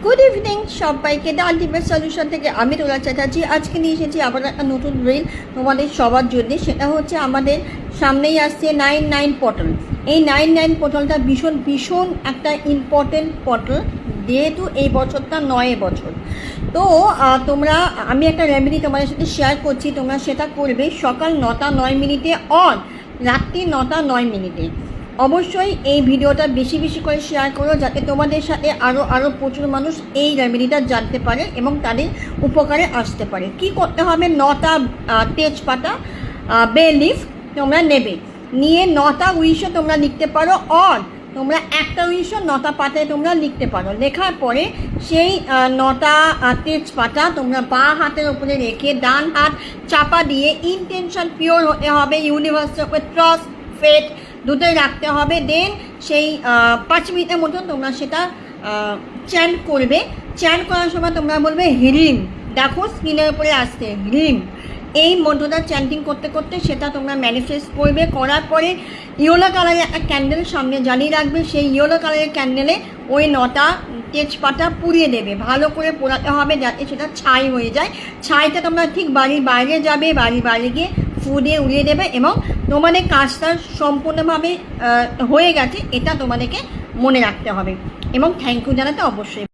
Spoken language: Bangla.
গুড ইভিনিং সবাইকে, দ্য আলটিমেট সলিউশন থেকে আমি তোলা চ্যাটার্জি আজকে নিয়ে এসেছি আবার একটা নতুন রিল তোমাদের সবার জন্য। সেটা হচ্ছে আমাদের সামনেই আসছে 99 পটল। এই 99 পটলটা ভীষণ ভীষণ একটা ইম্পর্টেন্ট পটল, যেহেতু এই বছরটা 9 বছর। তো তোমরা, আমি একটা রেমেডি তোমাদের সাথে শেয়ার করছি, তোমরা সেটা করবে সকাল 9টা 9 মিনিটে অন, রাত্রি 9টা 9 মিনিটে। অবশ্যই এই ভিডিওটা বেশি বেশি করে শেয়ার করো, যাতে তোমাদের সাথে আরও প্রচুর মানুষ এই রেমেডিটা জানতে পারে এবং তাদের উপকারে আসতে পারে। কি করতে হবে, 9টা তেজপাতা, বে লিফ তোমরা নেবে, নিয়ে 9টা উইশও তোমরা লিখতে পারো, অন তোমরা একটা উইশও 9টা পাতায় তোমরা লিখতে পারো। লেখার পরে সেই 9টা তেজপাতা তোমরা বাঁ হাতের উপরে রেখে ডান হাত চাপা দিয়ে ইনটেনশন পিওর হতে হবে, ইউনিভার্সের উপরে ট্রাস্ট ফেথ দুটোই রাখতে হবে। দেন সেই 5 মিনিটের মতন তোমরা সেটা চ্যান্ট করবে। চ্যান্ট করার সময় তোমরা বলবে হিরিম, দেখো স্ক্রিনের উপরে আসছে হিরিম। এই মন্ত্রটা চ্যান্টিং করতে করতে সেটা তোমরা ম্যানিফেস্ট করবে। করার পরে ইয়েলো কালারের একটা ক্যান্ডেল সামনে জ্বালিয়ে রাখবে। সেই ইয়েলো কালারের ক্যান্ডেলে ওই 9টা তেজপাতা পুড়িয়ে দেবে, ভালো করে পোড়াতে হবে যাতে সেটা ছাই হয়ে যায়। ছাইটা তোমরা ঠিক বাড়ির বাইরে যাবে, বাড়ির বাইরে গিয়ে ফু দিয়ে উড়িয়ে দেবে এবং তোমাদের কাজটা সম্পূর্ণভাবে হয়ে গেছে এটা তোমাদেরকে মনে রাখতে হবে এবং থ্যাংক ইউ জানাতে অবশ্যই।